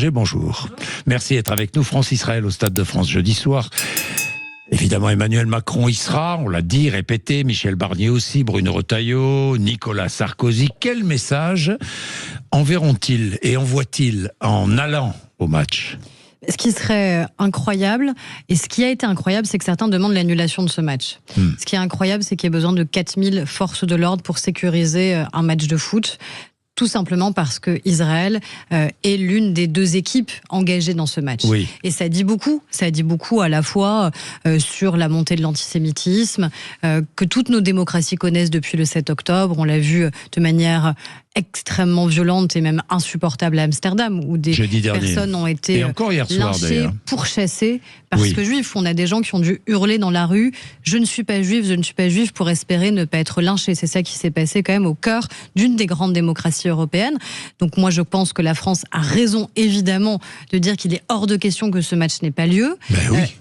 Berger, bonjour. Merci d'être avec nous. France-Israël au Stade de France jeudi soir. Évidemment, Emmanuel Macron y sera, on l'a dit, répété, Michel Barnier aussi, Bruno Retailleau, Nicolas Sarkozy. Quel message enverront-ils et envoient-ils en allant au match ? Ce qui serait incroyable, et ce qui a été incroyable, c'est que certains demandent l'annulation de ce match. Ce qui est incroyable, c'est qu'il y a besoin de 4000 forces de l'ordre pour sécuriser un match de foot. Tout simplement parce que Israël est l'une des deux équipes engagées dans ce match. Oui. Et ça dit beaucoup à la fois sur la montée de l'antisémitisme que toutes nos démocraties connaissent depuis le 7 octobre. On l'a vu de manière extrêmement violente et même insupportable à Amsterdam, où des personnes ont été lynchées, pourchassées parce que juifs. On a des gens qui ont dû hurler dans la rue « Je ne suis pas juif » pour espérer ne pas être lynché. C'est ça qui s'est passé quand même au cœur d'une des grandes démocraties européennes. Donc moi je pense que la France a raison évidemment de dire qu'il est hors de question que ce match n'ait pas lieu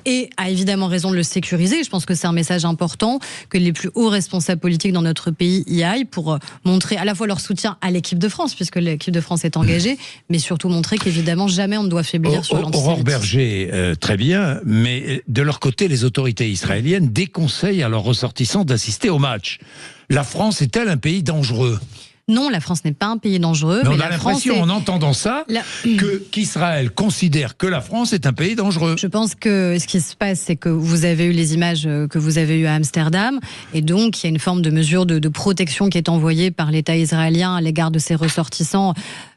et a évidemment raison de le sécuriser. Je pense que c'est un message important que les plus hauts responsables politiques dans notre pays y aillent pour montrer à la fois leur soutien à l'équipe de France, puisque l'équipe de France est engagée, mais surtout montrer qu'évidemment jamais on ne doit faiblir sur l'antisémitisme. Aurore Berger, très bien, mais de leur côté, les autorités israéliennes déconseillent à leurs ressortissants d'assister au match. La France est-elle un pays dangereux ? Non, la France n'est pas un pays dangereux. Mais on a l'impression, en entendant ça, qu'Israël considère que la France est un pays dangereux. Je pense que ce qui se passe, c'est que vous avez eu les images que vous avez eues à Amsterdam, et donc il y a une forme de mesure de protection qui est envoyée par l'État israélien à l'égard de ses ressortissants.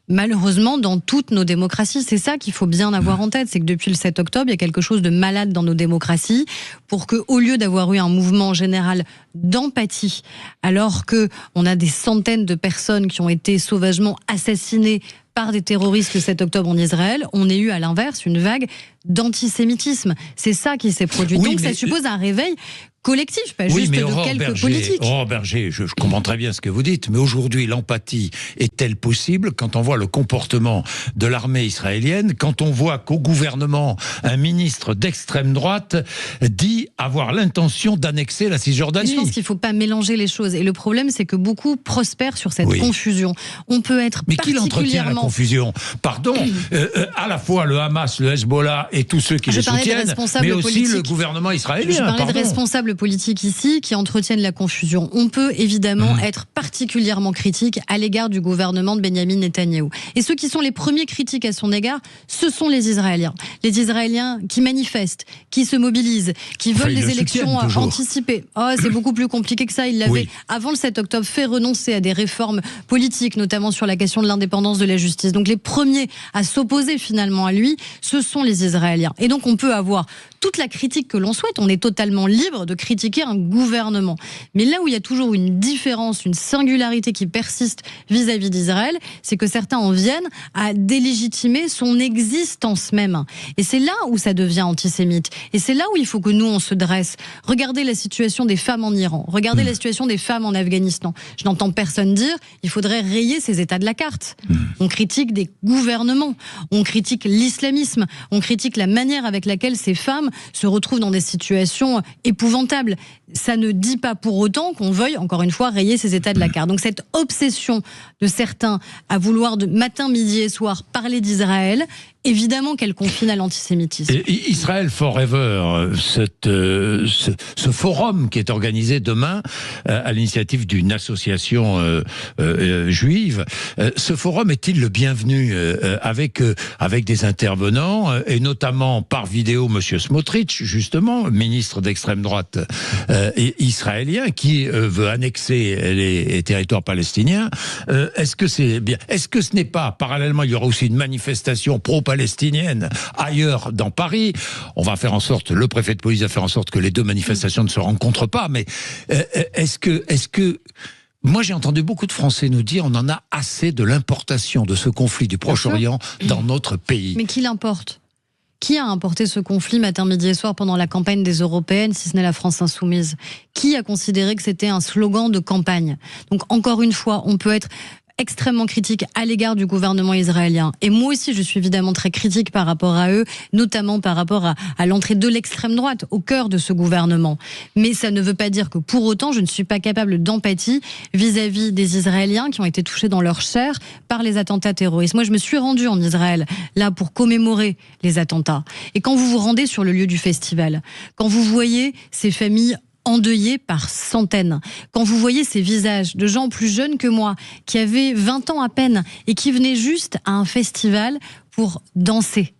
Malheureusement, dans toutes nos démocraties, c'est ça qu'il faut bien avoir en tête, c'est que depuis le 7 octobre, il y a quelque chose de malade dans nos démocraties, pour que, au lieu d'avoir eu un mouvement général d'empathie, alors que on a des centaines de personnes qui ont été sauvagement assassinées par des terroristes le 7 octobre en Israël, on ait eu à l'inverse une vague d'antisémitisme. C'est ça qui s'est produit. Donc ça suppose un réveil collectif, pas juste de quelques politiques. Aurore Berger, je comprends très bien ce que vous dites, mais aujourd'hui, l'empathie est-elle possible quand on voit le comportement de l'armée israélienne, quand on voit qu'au gouvernement, un ministre d'extrême droite dit avoir l'intention d'annexer la Cisjordanie ? Je pense qu'il ne faut pas mélanger les choses. Et le problème, c'est que beaucoup prospèrent sur cette confusion. On peut être mais qui l'entretient, la confusion ? Pardon, à la fois le Hamas, le Hezbollah et tous ceux qui les soutiennent, mais aussi le gouvernement israélien. Je parlais de responsables politiques ici qui entretiennent la confusion. On peut évidemment être particulièrement critique à l'égard du gouvernement de Benyamin Netanyahou. Et ceux qui sont les premiers critiques à son égard, ce sont les Israéliens. Les Israéliens qui manifestent, qui se mobilisent, qui veulent des élections anticipées. Oh, c'est beaucoup plus compliqué que ça. Il l'avait, avant le 7 octobre, fait renoncer à des réformes politiques, notamment sur la question de l'indépendance de la justice. Donc les premiers à s'opposer finalement à lui, ce sont les Israéliens. Et donc on peut avoir toute la critique que l'on souhaite. On est totalement libre de critiquer un gouvernement. Mais là où il y a toujours une différence, une singularité qui persiste vis-à-vis d'Israël, c'est que certains en viennent à délégitimer son existence même. Et c'est là où ça devient antisémite. Et c'est là où il faut que nous, on se dresse. Regardez la situation des femmes en Iran. Regardez la situation des femmes en Afghanistan. Je n'entends personne dire il faudrait rayer ces États de la carte. On critique des gouvernements. On critique l'islamisme. On critique la manière avec laquelle ces femmes se retrouvent dans des situations épouvantables. Ça ne dit pas pour autant qu'on veuille, encore une fois, rayer ces États de la carte. Donc cette obsession de certains à vouloir de matin, midi et soir parler d'Israël, évidemment qu'elle confine à l'antisémitisme. Israël Forever, ce forum qui est organisé demain à l'initiative d'une association juive, ce forum est-il le bienvenu avec des intervenants et notamment par vidéo Monsieur Smotrich, justement, ministre d'extrême droite israélien qui veut annexer les territoires palestiniens. Est-ce que c'est bien ? Est-ce que ce n'est pas, parallèlement, il y aura aussi une manifestation pro-palestinienne ailleurs dans Paris ? On va faire en sorte, le préfet de police va faire en sorte que les deux manifestations ne se rencontrent pas, mais est-ce que moi, j'ai entendu beaucoup de Français nous dire on en a assez de l'importation de ce conflit du Proche-Orient dans notre pays. Mais qui l'importe ? Qui a importé ce conflit matin, midi et soir pendant la campagne des Européennes, si ce n'est la France insoumise ? Qui a considéré que c'était un slogan de campagne ? Donc, encore une fois, on peut être extrêmement critiques à l'égard du gouvernement israélien. Et moi aussi, je suis évidemment très critique par rapport à eux, notamment par rapport à l'entrée de l'extrême droite au cœur de ce gouvernement. Mais ça ne veut pas dire que pour autant, je ne suis pas capable d'empathie vis-à-vis des Israéliens qui ont été touchés dans leur chair par les attentats terroristes. Moi, je me suis rendue en Israël, là, pour commémorer les attentats. Et quand vous vous rendez sur le lieu du festival, quand vous voyez ces familles endeuillés par centaines. Quand vous voyez ces visages de gens plus jeunes que moi, qui avaient 20 ans à peine et qui venaient juste à un festival pour danser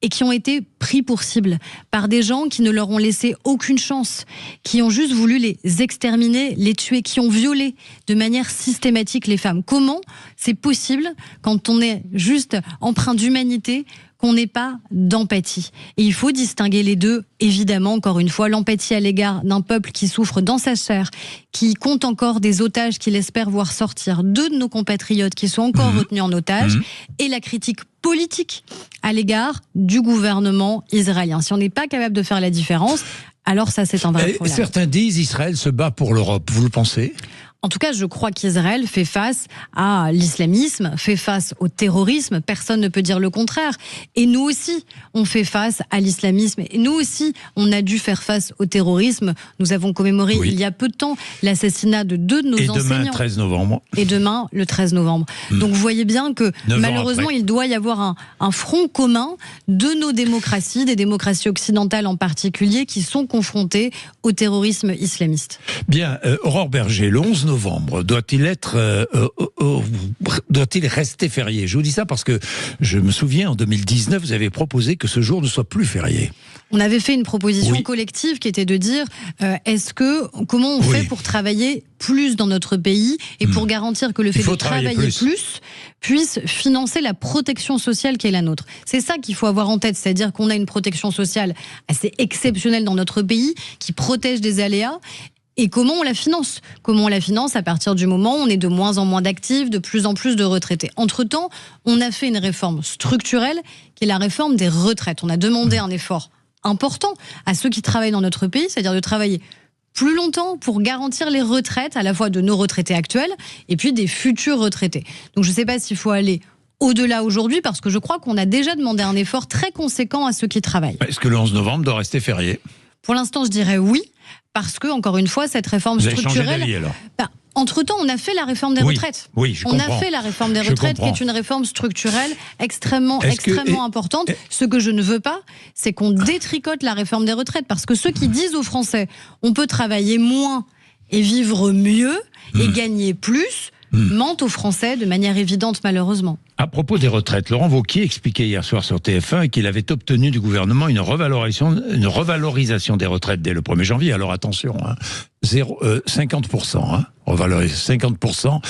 et qui ont été pris pour cible par des gens qui ne leur ont laissé aucune chance, qui ont juste voulu les exterminer, les tuer, qui ont violé de manière systématique les femmes. Comment c'est possible, quand on est juste empreint d'humanité, qu'on n'ait pas d'empathie? Et il faut distinguer les deux, évidemment, encore une fois, l'empathie à l'égard d'un peuple qui souffre dans sa chair, qui compte encore des otages qu'il espère voir sortir, deux de nos compatriotes qui sont encore retenus en otage, et la critique politique à l'égard du gouvernement israélien. Si on n'est pas capable de faire la différence, alors ça c'est un vrai problème. Certains disent Israël se bat pour l'Europe, vous le pensez ? En tout cas, je crois qu'Israël fait face à l'islamisme, fait face au terrorisme. Personne ne peut dire le contraire. Et nous aussi, on fait face à l'islamisme. Et nous aussi, on a dû faire face au terrorisme. Nous avons commémoré il y a peu de temps l'assassinat de deux de nos enseignants. Et demain, 13 novembre. Et demain, le 13 novembre. Donc vous voyez bien que malheureusement, il doit y avoir un front commun de nos démocraties, des démocraties occidentales en particulier, qui sont confrontées au terrorisme islamiste. Bien, Aurore Berger, le 11 novembre, doit-il rester férié? Je vous dis ça parce que je me souviens, en 2019, vous avez proposé que ce jour ne soit plus férié. On avait fait une proposition collective qui était de dire comment on fait pour travailler plus dans notre pays et pour garantir que le fait de travailler plus puisse financer la protection sociale qui est la nôtre. C'est ça qu'il faut avoir en tête, c'est-à-dire qu'on a une protection sociale assez exceptionnelle dans notre pays qui protège des aléas. Et comment on la finance? Comment on la finance à partir du moment où on est de moins en moins d'actifs, de plus en plus de retraités. Entre-temps, on a fait une réforme structurelle qui est la réforme des retraites. On a demandé un effort important à ceux qui travaillent dans notre pays, c'est-à-dire de travailler plus longtemps pour garantir les retraites, à la fois de nos retraités actuels et puis des futurs retraités. Donc je ne sais pas s'il faut aller au-delà aujourd'hui, parce que je crois qu'on a déjà demandé un effort très conséquent à ceux qui travaillent. Est-ce que le 11 novembre doit rester férié? Pour l'instant, je dirais oui, parce que, encore une fois, cette réforme structurelle... Vous avez changé d'avis, alors? Entre-temps, on a fait la réforme des retraites. Oui, je comprends. On a fait la réforme des retraites, qui est une réforme structurelle extrêmement importante. Ce que je ne veux pas, c'est qu'on détricote la réforme des retraites. Parce que ceux qui disent aux Français, on peut travailler moins et vivre mieux et gagner plus, mentent aux Français de manière évidente, malheureusement. À propos des retraites, Laurent Wauquiez expliquait hier soir sur TF1 qu'il avait obtenu du gouvernement une revalorisation des retraites dès le 1er janvier. Alors attention, 50%, revaloriser 50%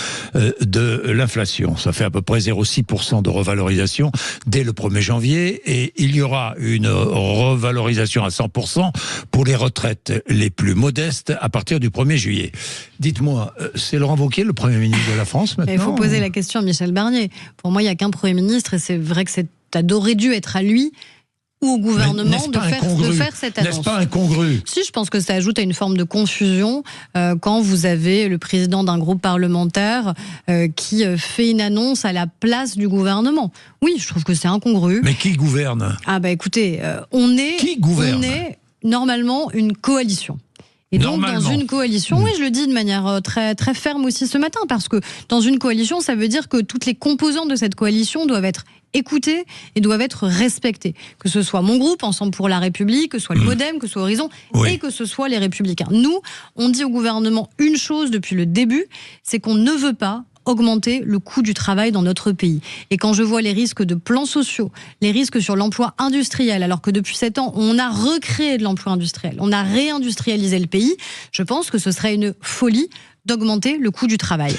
de l'inflation. Ça fait à peu près 0,6% de revalorisation dès le 1er janvier. Et il y aura une revalorisation à 100% pour les retraites les plus modestes à partir du 1er juillet. Dites-moi, c'est Laurent Wauquiez, le Premier ministre de la France maintenant? Il faut poser la question à Michel Barnier. Pour moi, il n'y a qu'un Premier ministre et c'est vrai que ça aurait dû être à lui ou au gouvernement de faire cette annonce. N'est-ce pas incongru? Si, je pense que ça ajoute à une forme de confusion quand vous avez le président d'un groupe parlementaire qui fait une annonce à la place du gouvernement. Oui, je trouve que c'est incongru. Mais qui gouverne? Écoutez, on est normalement une coalition. Et donc, dans une coalition, oui, je le dis de manière très, très ferme aussi ce matin, parce que dans une coalition, ça veut dire que toutes les composantes de cette coalition doivent être écoutées et doivent être respectées. Que ce soit mon groupe, Ensemble pour la République, que ce soit le Modem, que ce soit Horizon, et que ce soit les Républicains. Nous, on dit au gouvernement une chose depuis le début, c'est qu'on ne veut pas augmenter le coût du travail dans notre pays. Et quand je vois les risques de plans sociaux, les risques sur l'emploi industriel, alors que depuis 7 ans, on a recréé de l'emploi industriel, on a réindustrialisé le pays, je pense que ce serait une folie d'augmenter le coût du travail.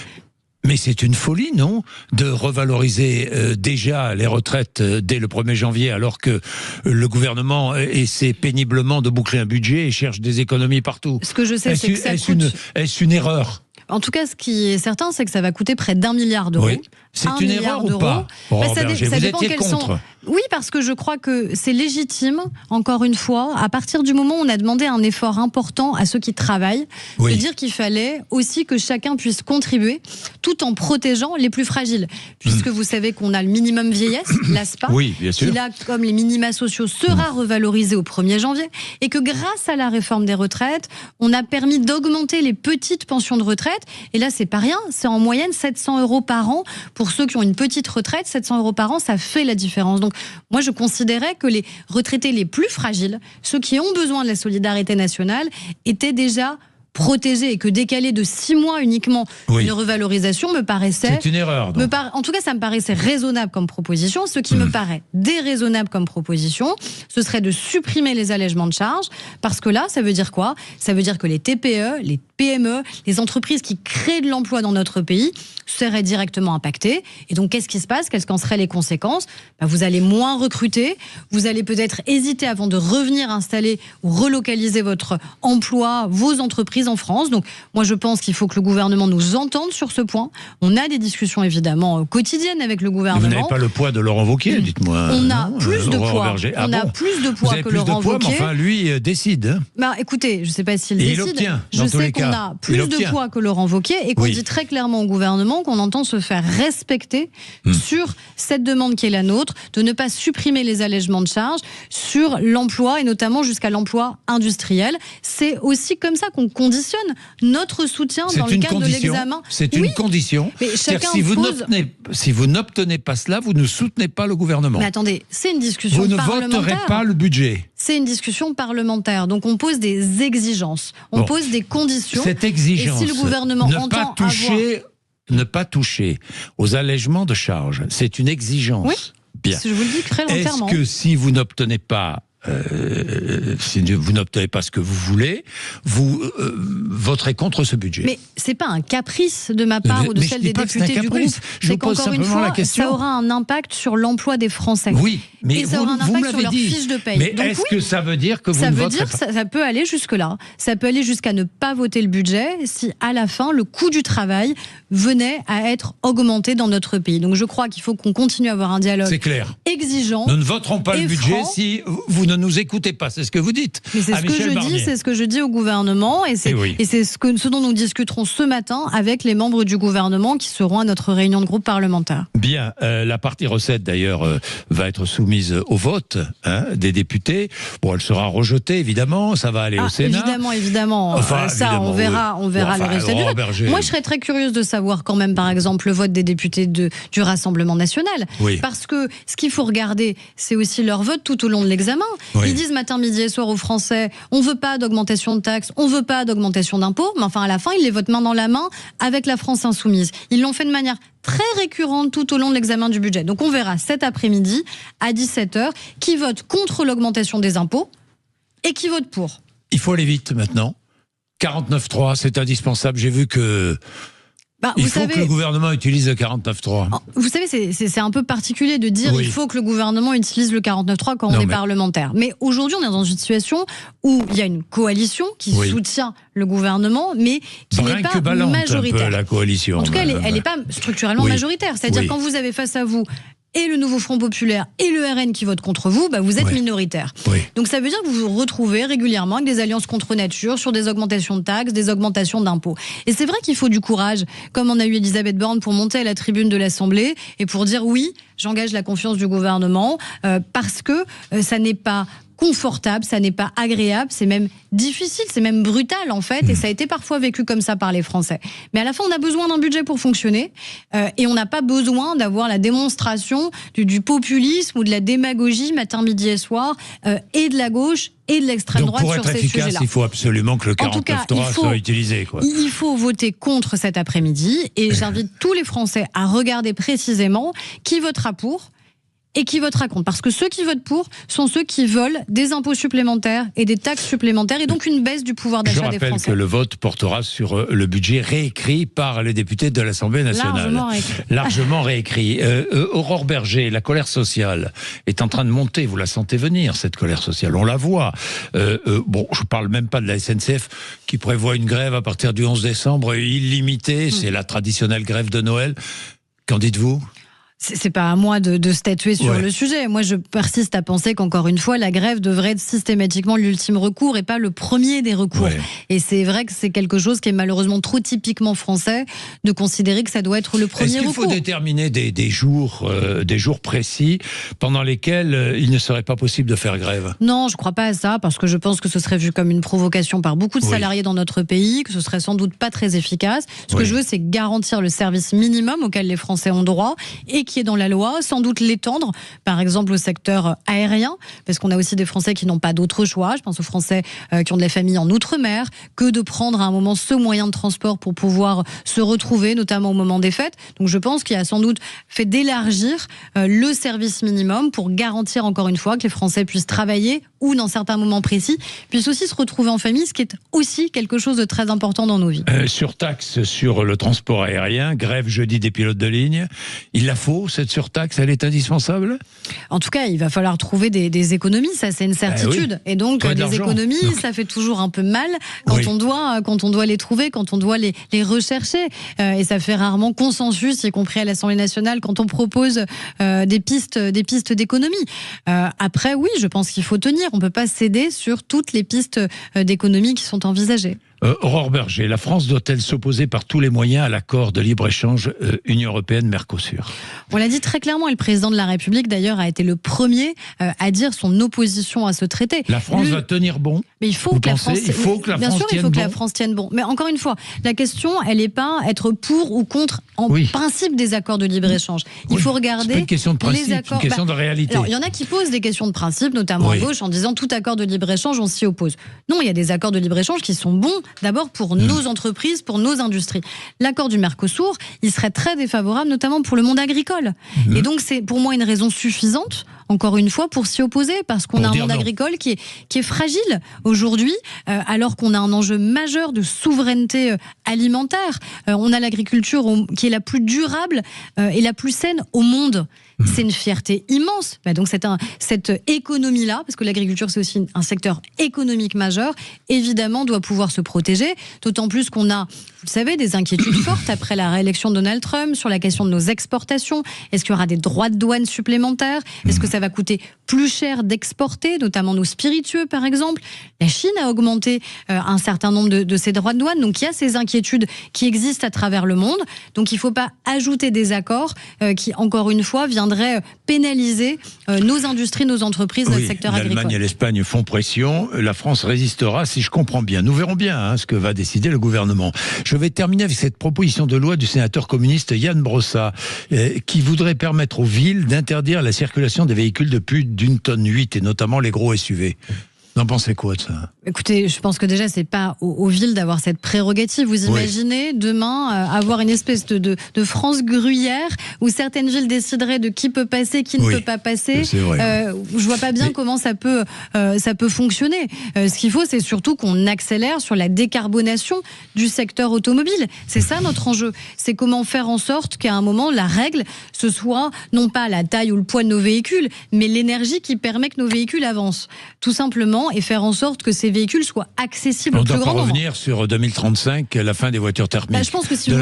Mais c'est une folie, non? De revaloriser déjà les retraites dès le 1er janvier, alors que le gouvernement essaie péniblement de boucler un budget et cherche des économies partout. Ce que je sais, c'est que ça coûte... Est-ce une erreur? En tout cas, ce qui est certain, c'est que ça va coûter près d'1 milliard d'euros C'est 1 une milliard erreur d'euros. ou pas, Aurore Berger, Ça vous dépend étiez quels sont. contre. Oui, parce que je crois que c'est légitime, encore une fois, à partir du moment où on a demandé un effort important à ceux qui travaillent, Oui. de dire qu'il fallait aussi que chacun puisse contribuer tout en protégeant les plus fragiles. Puisque vous savez qu'on a le minimum vieillesse, l'ASPA, Oui, bien sûr. qui là, comme les minima sociaux, sera revalorisé au 1er janvier, et que grâce à la réforme des retraites, on a permis d'augmenter les petites pensions de retraite, et là, c'est pas rien, c'est en moyenne 700 € par an pour ceux qui ont une petite retraite. 700 € par an, ça fait la différence. Donc, moi, je considérais que les retraités les plus fragiles, ceux qui ont besoin de la solidarité nationale, étaient déjà protégés, et que décaler de 6 mois uniquement une revalorisation me paraissait... C'est une erreur. Donc. En tout cas, ça me paraissait raisonnable comme proposition. Ce qui me paraît déraisonnable comme proposition, ce serait de supprimer les allègements de charges, parce que là, ça veut dire quoi? Ça veut dire que les TPE, les PME, les entreprises qui créent de l'emploi dans notre pays seraient directement impactées. Et donc, qu'est-ce qui se passe? Quelles qu'en seraient les conséquences? Vous allez moins recruter, vous allez peut-être hésiter avant de revenir installer ou relocaliser votre emploi, vos entreprises en France. Donc, moi, je pense qu'il faut que le gouvernement nous entende sur ce point. On a des discussions, évidemment, quotidiennes avec le gouvernement. Vous n'avez pas le poids de Laurent Wauquiez, dites-moi. On a plus de poids. On a plus de poids que Laurent Wauquiez. Mais enfin, lui décide. Écoutez, je ne sais pas s'il décide. Il obtient, je sais qu'on a plus de poids que Laurent Wauquiez, et qu'on dit très clairement au gouvernement qu'on entend se faire respecter sur cette demande qui est la nôtre, de ne pas supprimer les allègements de charges sur l'emploi, et notamment jusqu'à l'emploi industriel. C'est aussi comme ça qu'on conditionne notre soutien dans le cadre de l'examen. C'est une condition. Mais chacun si vous n'obtenez pas cela, vous ne soutenez pas le gouvernement. Mais attendez, c'est une discussion parlementaire. Vous ne voterez pas le budget. C'est une discussion parlementaire. Donc on pose des exigences, on pose des conditions. Cette exigence, et si le gouvernement entend ne pas toucher aux allègements de charges, c'est une exigence. Oui, bien. Je vous le dis très clairement. Est-ce que si vous n'obtenez pas ce que vous voulez, vous voterez contre ce budget? Mais c'est pas un caprice de ma part ou de celle des députés du groupe. C'est qu'encore une fois, ça aura un impact sur l'emploi des Français. Oui, mais et ça aura un impact sur leur fiche de paye. Mais est-ce que ça veut dire que vous ne voterez pas? Ça peut aller jusque-là. Ça peut aller jusqu'à ne pas voter le budget si, à la fin, le coût du travail venait à être augmenté dans notre pays. Donc je crois qu'il faut qu'on continue à avoir un dialogue exigeant. Nous ne voterons pas le budget si vous ne nous écoutez pas, c'est ce que vous dites. Mais c'est ce que je dis au gouvernement, et c'est ce dont nous discuterons ce matin avec les membres du gouvernement qui seront à notre réunion de groupe parlementaire. Bien, la partie recette d'ailleurs va être soumise au vote des députés. Bon, elle sera rejetée évidemment, ça va aller au Sénat. Évidemment. On verra le résultat du vote. Moi, je serais très curieuse de savoir quand même, par exemple, le vote des députés du Rassemblement national. Parce que ce qu'il faut regarder, c'est aussi leur vote tout au long de l'examen. Ils disent matin, midi et soir aux Français, on veut pas d'augmentation de taxes, on veut pas d'augmentation d'impôts, mais enfin à la fin, ils les votent main dans la main avec la France insoumise. Ils l'ont fait de manière très récurrente tout au long de l'examen du budget. Donc on verra cet après-midi à 17h qui vote contre l'augmentation des impôts et qui vote pour. Il faut aller vite maintenant. 49.3, c'est indispensable. J'ai vu que il faut que le gouvernement utilise le 49.3. Vous savez, c'est un peu particulier de dire il faut que le gouvernement utilise le 49.3 quand on est parlementaire. Mais aujourd'hui, on est dans une situation où il y a une coalition qui soutient le gouvernement, mais qui n'est pas majoritaire. Un peu, la coalition. En tout cas, elle n'est pas structurellement majoritaire. C'est-à-dire quand vous avez face à vous et le Nouveau Front Populaire et le RN qui votent contre vous, vous êtes minoritaire. Donc ça veut dire que vous vous retrouvez régulièrement avec des alliances contre nature sur des augmentations de taxes, des augmentations d'impôts. Et c'est vrai qu'il faut du courage, comme on a eu Elisabeth Borne pour monter à la tribune de l'Assemblée et pour dire oui, j'engage la confiance du gouvernement, parce que ça n'est pas confortable, ça n'est pas agréable, c'est même difficile, c'est même brutal en fait, et ça a été parfois vécu comme ça par les Français. Mais à la fin, on a besoin d'un budget pour fonctionner, et on n'a pas besoin d'avoir la démonstration du populisme ou de la démagogie matin, midi et soir, et de la gauche et de l'extrême droite sur ces sujets-là. Pour être efficace, il faut absolument que le 49.3 soit utilisé. Il faut voter contre cet après-midi, et j'invite tous les Français à regarder précisément qui votera pour et qui votera contre. Parce que ceux qui votent pour sont ceux qui veulent des impôts supplémentaires et des taxes supplémentaires, et donc une baisse du pouvoir d'achat des Français. Je rappelle que le vote portera sur le budget réécrit par les députés de l'Assemblée nationale. Largement réécrit. Aurore Berger, la colère sociale est en train de monter. Vous la sentez venir, cette colère sociale. On la voit. Je parle même pas de la SNCF qui prévoit une grève à partir du 11 décembre illimitée. C'est la traditionnelle grève de Noël. Qu'en dites-vous ? C'est pas à moi de statuer sur le sujet. Moi, je persiste à penser qu'encore une fois, la grève devrait être systématiquement l'ultime recours et pas le premier des recours. Ouais. Et c'est vrai que c'est quelque chose qui est malheureusement trop typiquement français de considérer que ça doit être le premier recours. Est-ce qu'il faut déterminer des jours précis pendant lesquels il ne serait pas possible de faire grève ? Non, je crois pas à ça, parce que je pense que ce serait vu comme une provocation par beaucoup de salariés dans notre pays, que ce serait sans doute pas très efficace. Ce que je veux, c'est garantir le service minimum auquel les Français ont droit et qui est dans la loi, sans doute l'étendre, par exemple au secteur aérien, parce qu'on a aussi des Français qui n'ont pas d'autre choix. Je pense aux Français qui ont de la famille en Outre-mer, que de prendre à un moment ce moyen de transport pour pouvoir se retrouver, notamment au moment des fêtes. Donc je pense qu'il y a sans doute fait d'élargir le service minimum pour garantir encore une fois que les Français puissent travailler ou dans certains moments précis, puissent aussi se retrouver en famille, ce qui est aussi quelque chose de très important dans nos vies. Surtaxe sur le transport aérien, grève jeudi des pilotes de ligne, il la faut cette surtaxe, elle est indispensable ? En tout cas, il va falloir trouver des économies, ça c'est une certitude. Et donc des économies, ça fait toujours un peu mal quand on doit les trouver, quand on doit les rechercher. Et ça fait rarement consensus, y compris à l'Assemblée nationale, quand on propose des pistes d'économie. Après, oui, je pense qu'il faut tenir. On ne peut pas céder sur toutes les pistes d'économie qui sont envisagées. Aurore Berger, la France doit-elle s'opposer par tous les moyens à l'accord de libre-échange Union européenne-Mercosur ? On l'a dit très clairement, et le président de la République d'ailleurs a été le premier à dire son opposition à ce traité. La France va tenir bon ? Mais il faut que la France tienne bon. Mais encore une fois, la question, elle n'est pas être pour ou contre en principe des accords de libre-échange. Il faut regarder. C'est pas une question de principe, c'est une question de réalité. Alors, il y en a qui posent des questions de principe, notamment à gauche, en disant tout accord de libre-échange, on s'y oppose. Non, il y a des accords de libre-échange qui sont bons, d'abord pour nos entreprises, pour nos industries. L'accord du Mercosur, il serait très défavorable, notamment pour le monde agricole. Et donc, c'est pour moi une raison suffisante, encore une fois, pour s'y opposer, parce qu'on a un monde agricole qui est fragile aujourd'hui, alors qu'on a un enjeu majeur de souveraineté alimentaire. On a l'agriculture qui est la plus durable et la plus saine au monde. C'est une fierté immense. Donc cette économie-là, parce que l'agriculture c'est aussi un secteur économique majeur, évidemment doit pouvoir se protéger, d'autant plus qu'on a, vous le savez, des inquiétudes fortes après la réélection de Donald Trump sur la question de nos exportations. Est-ce qu'il y aura des droits de douane supplémentaires ? Est-ce que ça va coûter plus cher d'exporter, notamment nos spiritueux par exemple ? La Chine a augmenté un certain nombre de ses droits de douane, donc il y a ces inquiétudes qui existent à travers le monde. Donc il ne faut pas ajouter des accords qui, encore une fois, viendraient pénaliser nos industries, nos entreprises, notre secteur agricole. L'Allemagne et l'Espagne font pression. La France résistera, si je comprends bien. Nous verrons bien ce que va décider le gouvernement. Je vais terminer avec cette proposition de loi du sénateur communiste Yann Brossat, qui voudrait permettre aux villes d'interdire la circulation des véhicules de plus d'1,8 tonne, et notamment les gros SUV. Vous en pensez quoi de ça ? Écoutez, je pense que déjà, c'est pas aux villes d'avoir cette prérogative. Vous imaginez demain avoir une espèce de France gruyère où certaines villes décideraient de qui peut passer, qui ne peut pas passer. Je vois pas bien comment ça peut fonctionner. Ce qu'il faut, c'est surtout qu'on accélère sur la décarbonation du secteur automobile. C'est ça notre enjeu. C'est comment faire en sorte qu'à un moment, la règle, ce soit non pas la taille ou le poids de nos véhicules, mais l'énergie qui permet que nos véhicules avancent. Tout simplement, et faire en sorte que ces véhicules soient accessibles au plus grand nombre. On doit pas revenir sur 2035, la fin des voitures thermiques. Je pense que si vous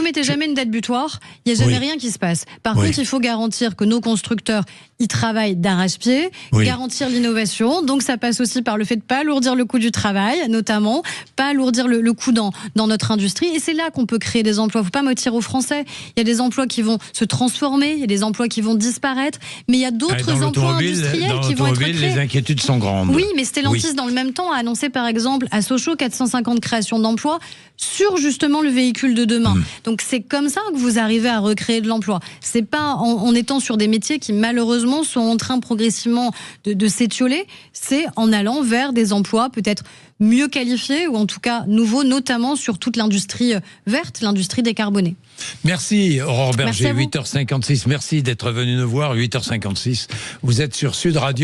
mettez jamais une date butoir, il n'y a jamais rien qui se passe. Par contre, il faut garantir que nos constructeurs y travaillent d'arrache-pied, garantir l'innovation. Donc ça passe aussi par le fait de ne pas alourdir le coût du travail, notamment, pas alourdir le coût dans notre industrie. Et c'est là qu'on peut créer des emplois. Il ne faut pas mentir aux Français. Il y a des emplois qui vont se transformer, il y a des emplois qui vont disparaître, mais il y a d'autres emplois industriels qui vont être créés. Les inquiétudes sont grandes. Oui, mais Stellantis, dans le même temps, a annoncé par exemple à Sochaux 450 créations d'emplois sur justement le véhicule de demain. Donc c'est comme ça que vous arrivez à recréer de l'emploi. C'est pas en étant sur des métiers qui malheureusement sont en train progressivement de s'étioler, c'est en allant vers des emplois peut-être mieux qualifiés ou en tout cas nouveaux, notamment sur toute l'industrie verte, l'industrie décarbonée. Merci Aurore Berger, 8h56. Merci d'être venu nous voir, 8h56. Vous êtes sur Sud Radio.